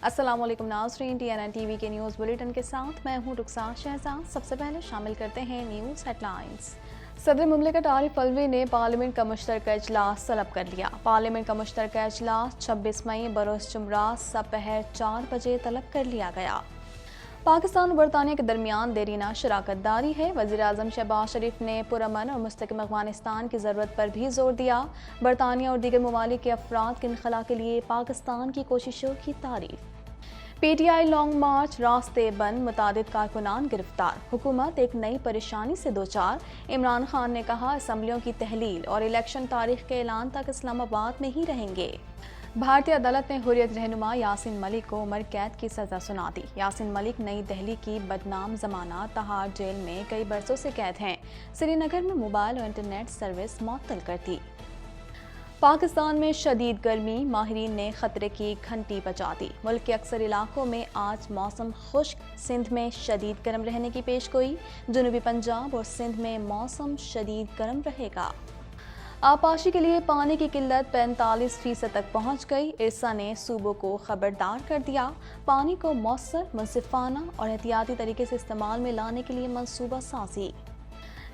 अस्सलाम वालेकुम नाज़रीन, TNN टीवी के न्यूज़ बुलेटिन के साथ मैं हूं रुखसार शहजाद। सबसे पहले शामिल करते हैं न्यूज़ हेडलाइंस। सदर मुमलिकत आरिफ अलवी ने पार्लियामेंट का मुश्तरका इजलास तलब कर लिया। पार्लियामेंट का मुश्तरका इजलास 26 मई बरोज़ जुमरात दोपहर 4 बजे तलब कर लिया गया। पाकिस्तान और बरतानिया के दरमियान देरीना शराकत दारी है। वज़ीर आज़म शहबाज शरीफ ने पुरअमन और मुस्तकिम अफ़गानिस्तान की ज़रूरत पर भी जोर दिया। बरतानिया और दीगर ममालिक के अफराद के इनखला के लिए पाकिस्तान की कोशिशों की तारीफ। PTI लॉन्ग मार्च, रास्ते बंद, मुतादिद कारकुनान गिरफ्तार, हुकूमत एक नई परेशानी से दो चार। इमरान खान ने कहा असम्बलियों की तहलील और इलेक्शन तारीख के ऐलान तक इस्लामाबाद में ही रहेंगे। भारतीय अदालत ने हुर्रियत रहनुमा यासीन मलिक को उम्र कैद की सजा सुना दी। यासीन मलिक नई दिल्ली की बदनाम जमाना तहार जेल में कई बरसों से कैद हैं। श्रीनगर में मोबाइल और इंटरनेट सर्विस मुअत्तल कर दी। पाकिस्तान में शदीद गर्मी, माहिरीन ने खतरे की घंटी बजा दी। मुल्क के अक्सर इलाकों में आज मौसम खुश्क, सिंध में शदीद गर्म रहने की पेशगोई। जनूबी पंजाब और सिंध में मौसम शदीद गर्म रहेगा। आपाशी के लिए पानी की किल्लत 45% तक पहुंच गई। इरसा ने सूबों को खबरदार कर दिया। पानी को मौसर, मुनसिफाना और एहतियाती तरीके से इस्तेमाल में लाने के लिए मंसूबा साजी।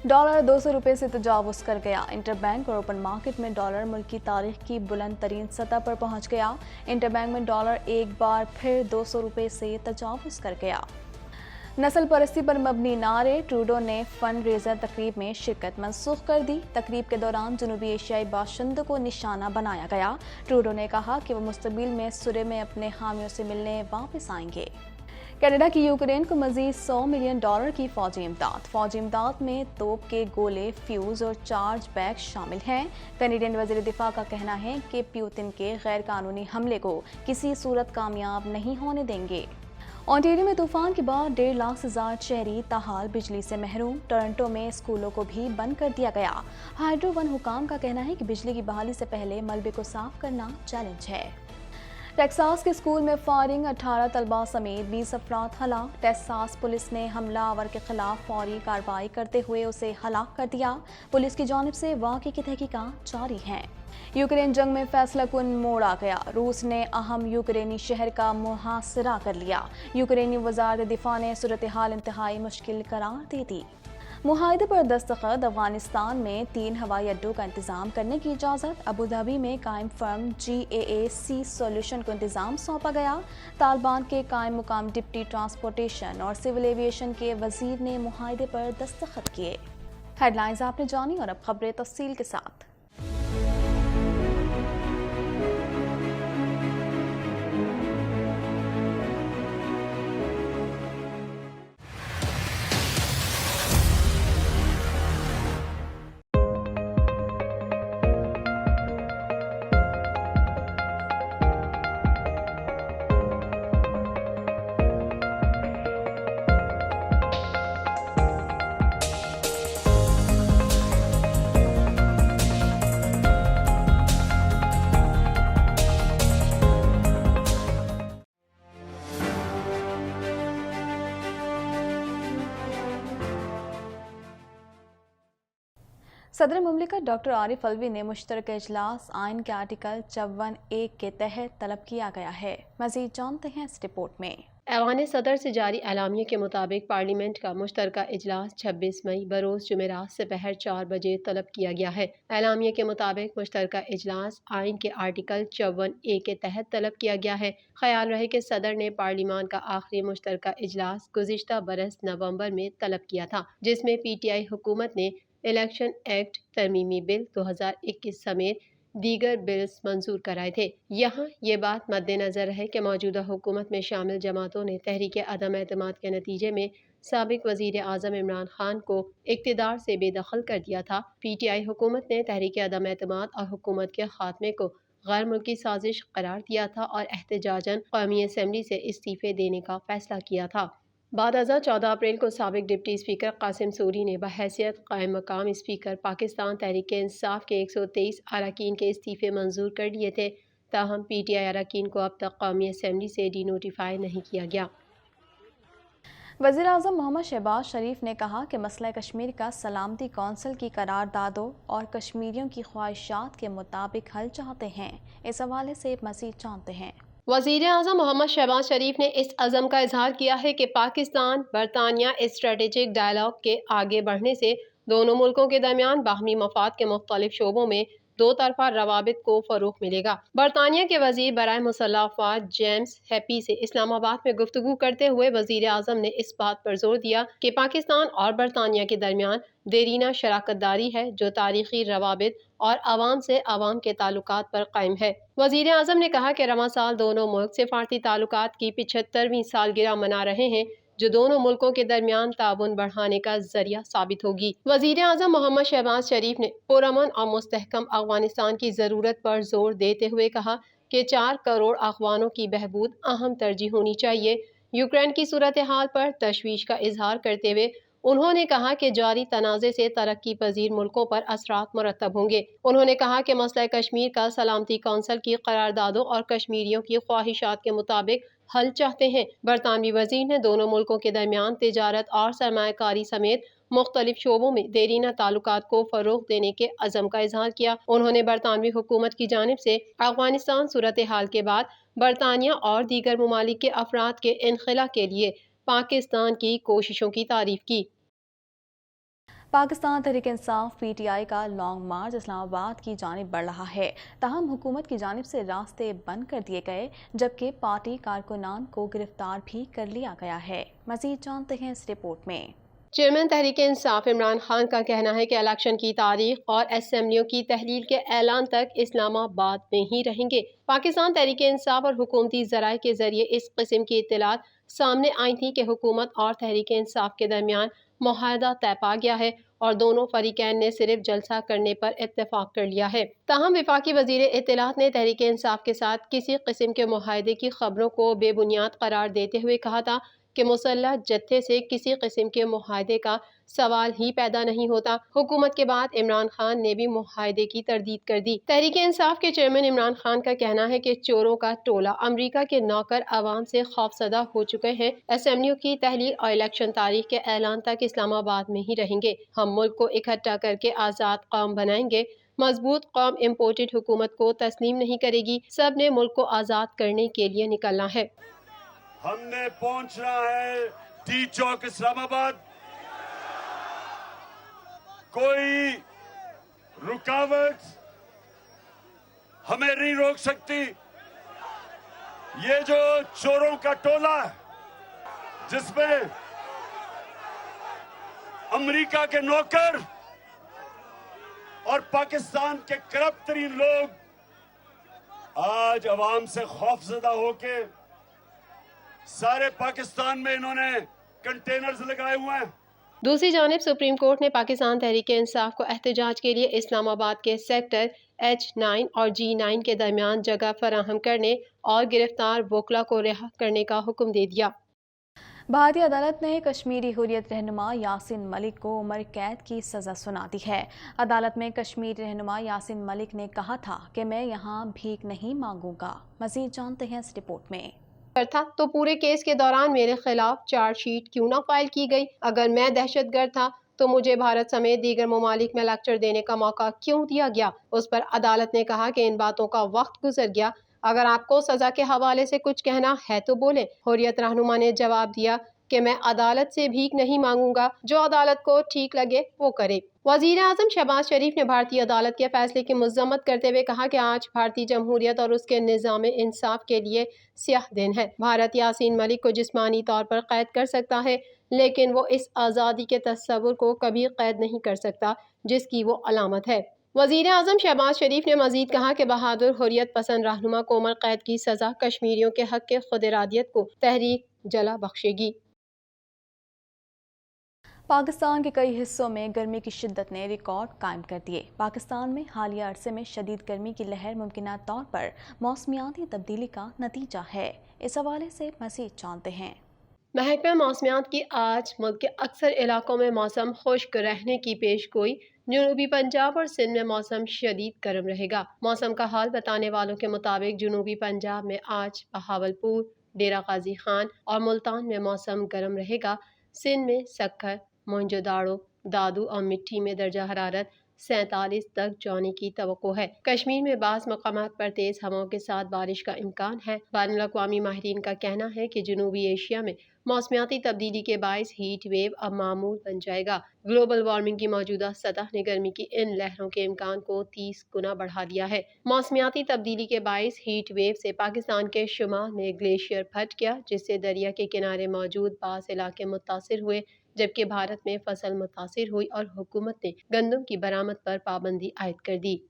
डॉलर 200 रुपये से तजावुज़ कर गया। इंटरबैंक और ओपन मार्केट में डॉलर मुल्क की तारीख की बुलंद तरीन सतह पर पहुंच गया। इंटरबैंक में डॉलर एक बार फिर 200 रुपये से तजावुज़ कर गया। नस्ल परस्ती पर मबनी नारे, ट्रूडो ने फंड रेजर तकरीब में शिरकत मनसूख कर दी। तकरीब के दौरान जनूबी एशियाई बाशिंदों को निशाना बनाया गया। ट्रूडो ने कहा कि वो मुस्तबिल में सुरे में अपने हामियों से मिलने वापस आएंगे। कनाडा की यूक्रेन को मजीद $100 मिलियन की फौजी इमदाद। फौजी इमदाद में तोप के गोले, फ्यूज और चार्ज बैग शामिल हैं। कनाडियन वज़ीर दिफा का कहना है कि प्यूतिन के गैर कानूनी हमले को किसी सूरत कामयाब नहीं होने देंगे। ओंटारियो में तूफान के बाद 1.5 लाख से ज़्यादा शहरी ताहाल बिजली से महरूम। टोरंटो में स्कूलों को भी बंद कर दिया गया। हाइड्रो वन हुकाम का कहना है कि बिजली की बहाली से पहले मलबे को साफ करना चैलेंज है। टेक्सास के स्कूल में फायरिंग, 18 तलबा समेत 20 अफराद हलाक। टेक्सास पुलिस ने हमलावर के खिलाफ फौरी कार्रवाई करते हुए उसे हलाक कर दिया। पुलिस की जानिब से वाक़े की तहकीकात जारी है। यूक्रेन जंग में फैसला कुन मोड़ आ गया। रूस ने अहम यूक्रेनी शहर का मुहासरा कर लिया। यूक्रेनी वज़ारत दिफा ने सूरत हाल इंतहाई मुश्किल करार दे दी। मुआहदे पर दस्तखत, अफगानिस्तान में 3 हवाई अड्डों का इंतजाम करने की इजाज़त। अबू धाबी में कायम फर्म GAAC सॉल्यूशन को इंतजाम सौंपा गया। तालिबान के कायम मुकाम डिप्टी ट्रांसपोर्टेशन और सिविल एविएशन के वजीर ने मुआहदे पर दस्तखत किए। हेडलाइंस आपने जानी और अब खबरें तफसील के साथ। सदर मुमलिकत डॉक्टर आरिफ अलवी ने मुश्तरका इजलास आइन के आर्टिकल 54(1) के तहत तलब किया गया है। मज़ीद जानते हैं इस रिपोर्ट में। ऐवान सदर से जारी एलामिया के मुताबिक पार्लियामेंट का मुश्तरका इजलास 26 मई बरोज़ जुमेरात दोपहर 4 बजे तलब किया गया है। एलामिया के मुताबिक मुश्तरका इजलास आइन के आर्टिकल 54(a) के तहत तलब किया गया है। ख्याल रहे कि सदर ने पार्लियामान का आखिरी मुश्तरका इजलास गुज़िश्ता बरस नवंबर में तलब किया था, जिसमें PTI हुकूमत ने इलेक्शन एक्ट तरमीमी बिल 2021 समेत दीगर बिल्स मंजूर कराए थे। यहाँ ये बात मद्देनजर है कि मौजूदा हुकूमत में शामिल जमातों ने तहरीक अदम एतमाद के नतीजे में साबिक वज़ीर आज़म इमरान खान को इक़्तिदार से बेदखल कर दिया था। PTI हुकूमत ने तहरीक अदम एतमाद और हुकूमत के खात्मे को गैर मुल्की साजिश करार दिया था और एहतजाजन कौमी असम्बली से इस्तीफ़े देने का फैसला किया था। बाद अज़ा 14 अप्रैल को साबिक डिप्टी स्पीकर कासिम सूरी ने बहैसियत कायम मकाम स्पीकर पाकिस्तान तहरीक इंसाफ के 123 अरकान के इस्तीफ़े मंजूर कर लिए थे। ताहम PTI अरकान को अब तक कौमी असम्बली से डी नोटिफाई नहीं किया गया। वज़ीर आज़म मोहम्मद शहबाज शरीफ ने कहा कि मसला कश्मीर का सलामती कौंसिल की करारदादों और कश्मीरियों की ख्वाहिशात के मुताबिक हल चाहते हैं। इस हवाले से मज़ीद जानते हैं। वज़ीर आज़म मोहम्मद शहबाज शरीफ ने इस अज़म का इजहार किया है कि पाकिस्तान बरतानिया स्ट्रेटेजिक डायलॉग के आगे बढ़ने से दोनों मुल्कों के दरमियान बाहमी मफाद के मुख्तलिफ शोबों में दो तरफा रवाबित को फ़रोग़ मिलेगा। बरतानिया के वज़ीर बराए मुसल्लह अफ़वाज जेम्स हैप्पी से इस्लामाबाद में गुफ्तगू करते हुए वज़ीर आज़म ने इस बात पर जोर दिया कि पाकिस्तान और बरतानिया के दरमियान देरीना शराकत दारी है जो तारीखी रवाबित और आवाम से आवाम के ताल्लुकात पर कायम है। वज़ीर आज़म ने कहा कि रवां साल दोनों मुल्क सिफारती ताल्लुकात की 75वीं सालगिरह मना रहे हैं जो दोनों मुल्कों के दरमियान ताउन बढ़ाने का जरिया साबित होगी। वज़ीर आज़म मोहम्मद शहबाज शरीफ ने पुरअमन और मुस्तहकम अफगानिस्तान की ज़रूरत पर जोर देते हुए कहा कि 4 करोड़ अफगानों की बहबूद अहम तरजीह होनी चाहिए। यूक्रेन की सूरत हाल पर तशवीश का इजहार करते हुए उन्होंने कहा कि जारी तनाज़े से तरक्की पजीर मुल्कों पर असरात मुरतब होंगे। उन्होंने कहा कि मसला कश्मीर का सलामती कौंसिल की करारदादों और कश्मीरियों की ख्वाहिशात के मुताबिक हल चाहते हैं। बरतानवी वजीर ने दोनों मुल्कों के दरमियान तिजारत और सरमायाकारी समेत मुख्तलिफ शोबों में देरीना ताल्लुकात को फरोग देने के अज़म का इजहार किया। उन्होंने बरतानवी हुकूमत की जानिब से अफगानिस्तान सूरत हाल के बाद बरतानिया और दीगर ममालिक के अफराद के इनखला के लिए पाकिस्तान की कोशिशों की तारीफ की। पाकिस्तान तहरीक इंसाफ PTI का लॉन्ग मार्च इस्लामाबाद की जानिब बढ़ रहा है। ताहम हुकूमत की जानिब से रास्ते बंद कर दिए गए जबकि पार्टी कारकुनान को गिरफ्तार भी कर लिया गया है। मज़ीद जानते हैं इस रिपोर्ट में। चेयरमैन तहरीक इंसाफ इमरान खान का कहना है कि इलेक्शन की तारीख और असेंबलियों की तहलील के ऐलान तक इस्लामाबाद में ही रहेंगे। पाकिस्तान तहरीक इंसाफ और हुकूमती ज़राए के जरिए इस किस्म की इत्तलात सामने आई थी कि हुकूमत और तहरीक इंसाफ के दरमियान मुआहदा तय पा गया है और दोनों फरीकैन ने सिर्फ जलसा करने पर इत्तेफाक कर लिया है। ताहम वफाकी वजीर इत्तलात ने तहरीक इंसाफ के साथ किसी किस्म के मुआहदे की खबरों को बेबुनियाद करार देते हुए कहा था कि मुसल्लह जत्थे से किसी किस्म के मुआहदे का सवाल ही पैदा नहीं होता। हुकूमत के बाद इमरान खान ने भी मुआहदे की तरदीद कर दी। तहरीक इंसाफ के चेयरमैन इमरान खान का कहना है कि चोरों का टोला अमरीका के नौकर आवाम से खौफजदा हो चुके हैं। असेंबलियों की तहलील और इलेक्शन तारीख के ऐलान तक इस्लामाबाद में ही रहेंगे। हम मुल्क को इकट्ठा करके आज़ाद कौम बनाएंगे। मजबूत कौम इम्पोर्टेड हुकूमत को तस्लीम नहीं करेगी। सब ने मुल्क को आज़ाद करने के लिए निकलना है। हमने पहुंचना है टी चौक इस्लामाबाद। कोई रुकावट हमें नहीं रोक सकती। ये जो चोरों का टोला है जिसमें अमेरिका के नौकर और पाकिस्तान के करप्ट तरीन लोग आज अवाम से खौफजदा होके सारे पाकिस्तान में इन्होंने कंटेनर्स लगाए हुए हैं। दूसरी जानिब सुप्रीम कोर्ट ने पाकिस्तान तहरीक इंसाफ को एहतजाज के लिए इस्लामाबाद के सेक्टर H9 और G9 के दरमियान जगह फराहम करने और गिरफ्तार वकला को रिहा करने का हुक्म दे दिया। भारतीय अदालत ने कश्मीरी हुर्रियत रहनुमा यासिन मलिक को उम्र कैद की सज़ा सुना दी है। अदालत में कश्मीरी रहनुमा यासिन मलिक ने कहा था कि मैं यहाँ भीख नहीं मांगूंगा। मज़ीद जानते हैं इस रिपोर्ट में। था तो पूरे केस के दौरान मेरे खिलाफ चार्जशीट क्यों ना फाइल की गई? अगर मैं दहशतगर्द था तो मुझे भारत समेत दीगर ममालिक में लेक्चर देने का मौका क्यों दिया गया? उस पर अदालत ने कहा कि इन बातों का वक्त गुजर गया। अगर आपको सजा के हवाले से कुछ कहना है तो बोले। हुर्रियत रहनुमा ने जवाब दिया कि मैं अदालत से भीख नहीं मांगूंगा, जो अदालत को ठीक लगे वो करे। वज़ीर आज़म शहबाज शरीफ ने भारतीय अदालत के फैसले की मज़म्मत करते हुए कहा कि आज भारतीय जमहूरियत और उसके निज़ाम इंसाफ के लिए स्याह दिन है। भारत यासीन मलिक को जिस्मानी तौर पर कैद कर सकता है लेकिन वो इस आज़ादी के तस्वुर को कभी कैद नहीं कर सकता जिसकी वो अलामत है। वज़ीर आज़म शहबाज शरीफ ने मज़ीद कहा कि बहादुर हुर्रियत पसंद रहनुमा को उम्र कैद की सज़ा कश्मीरियों के हक़ के खुद इरादियत को तहरीक जला बख्शेगी। पाकिस्तान के कई हिस्सों में गर्मी की शिद्दत ने रिकॉर्ड कायम कर दिए। पाकिस्तान में हालिया अरसे में शदीद गर्मी की लहर मुमकिना तौर पर मौसमियाती तब्दीली का नतीजा है। इस हवाले से मज़ीद जानते हैं। महकमा मौसमियात की आज मुल्क के अक्सर इलाकों में मौसम खुश्क रहने की पेशगोई। जनूबी पंजाब और सिंध में मौसम शदीद गर्म रहेगा। मौसम का हाल बताने वालों के मुताबिक जनूबी पंजाब में आज बहावलपुर, डेरा गाजी खान और मुल्तान में मौसम गर्म रहेगा। सिंध में सक्खर, मोहनजोदाड़ो, दादू और मिट्टी में दर्जा हरारत 47 तक जाने की तवक्को है। कश्मीर में बाज़ मकामात पर तेज हवाओं के साथ बारिश का इम्कान है। बैनुल-अक़वामी माहिरीन का कहना है कि जनूबी एशिया में मौसमियाती तब्दीली के बायस हीट वेव अब मामूल बन जाएगा। ग्लोबल वार्मिंग की मौजूदा सतह ने गर्मी की इन लहरों के इम्कान को 30 गुना बढ़ा दिया है। मौसमियाती तब्दीली के बायस हीट वेव से पाकिस्तान के शुमाल में ग्लेशियर फट गया, जिससे दरिया के किनारे मौजूद बाज़ इलाके मुतासिर हुए, जबकि भारत में फसल मुतासिर हुई और हुकूमत ने गंदम की बरामद पर पाबंदी आयद कर दी।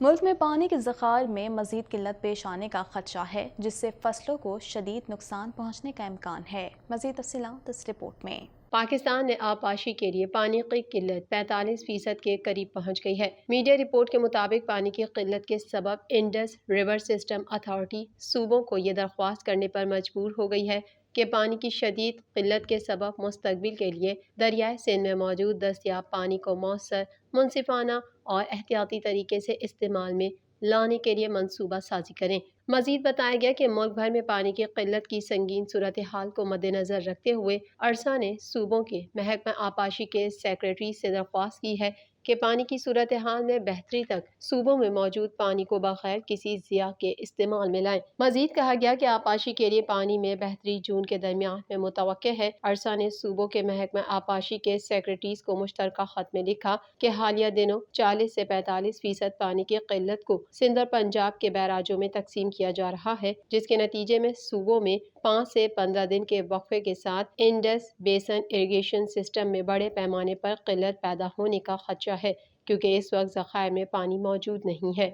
मुल्क में पानी के ज़खायर में मज़ीद किल्लत पेश आने का खदशा है, जिससे फसलों को शदीद नुकसान पहुँचने का इम्कान है। मज़ीद तफ़सीलात इस रिपोर्ट में। पाकिस्तान ने आबपाशी के लिए पानी की किल्लत 45% के करीब पहुंच गई है। मीडिया रिपोर्ट के मुताबिक पानी की किल्लत के सबब इंडस रिवर सिस्टम अथॉरिटी सूबों को ये दरख्वास्त करने पर मजबूर हो गई है कि पानी की शदीद किल्लत के सबब मुस्तकबिल के लिए दरियाए सिंध में मौजूद दस्तयाब पानी को मौसर, मुनसिफाना और एहतियाती तरीके से इस्तेमाल में लाने के लिए मंसूबा साजी करें। मजीद बताया गया कि मुल्क भर में पानी की किल्लत की संगीन सूरत हाल को मद्देनजर रखते हुए अरसा ने सूबों के महकमा आबपाशी के सेक्रेटरी से दरख्वास्त की है कि पानी की सूरत हाल में बेहतरी तक सूबों में मौजूद पानी को बगैर किसी ज़िया के इस्तेमाल में लाएं। मजीद कहा गया कि आबपाशी के लिए पानी में बेहतरी जून के दरमियान में मुतवक्के है। अरसा ने सूबों के महकमा आबपाशी के सेक्रेटरीज को मुश्तरका खत में लिखा कि हालिया दिनों 40 से 45% पानी की किल्लत को सिंध और पंजाब के बैराजों में तकसीम किया जा रहा है, जिसके नतीजे में सूबों में 5 से 15 दिन के वक्फे के साथ इंडस बेसन इरिगेशन सिस्टम में बड़े पैमाने पर किल्लत पैदा होने का खदशा है, क्योंकि इस वक्त ज़खायर में पानी मौजूद नहीं है।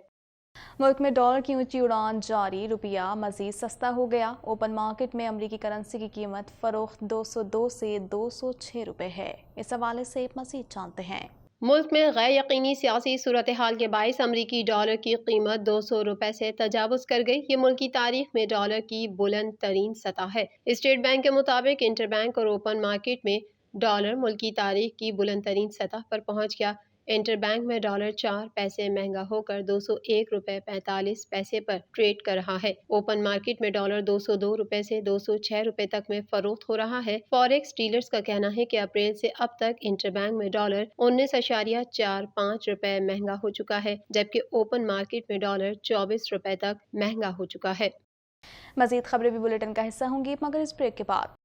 मुल्क में डॉलर की ऊंची उड़ान जारी, रुपया मजीद सस्ता हो गया। ओपन मार्केट में अमरीकी करेंसी की कीमत फरोख्त 202 से 206 रुपए है। इस हवाले से मजीद जानते हैं। मुल्क में गैर यकीनी सियासी सूरत हाल के बायस अमरीकी डॉलर की कीमत 200 रुपए से तजावुज कर गई। ये मुल्क की तारीख में डॉलर की बुलंद तरीन सतह है। स्टेट बैंक के मुताबिक इंटरबैंक और ओपन मार्केट में डॉलर मुल्क की तारीख की बुलंद तरीन सतह पर पहुंच गया। इंटरबैंक में डॉलर 4 पैसे महंगा होकर 201 रुपए 45 पैसे पर ट्रेड कर रहा है। ओपन मार्केट में डॉलर 202 रुपए से 206 रुपए तक में फरोख्त हो रहा है। फॉरेक्स डीलर्स का कहना है कि अप्रैल से अब तक इंटरबैंक में डॉलर 19.45 रुपए महंगा हो चुका है, जबकि ओपन मार्केट में डॉलर 24 रुपए तक महंगा हो चुका है। मजीद खबरें भी बुलेटिन का हिस्सा होंगी, मगर इस ब्रेक के बाद।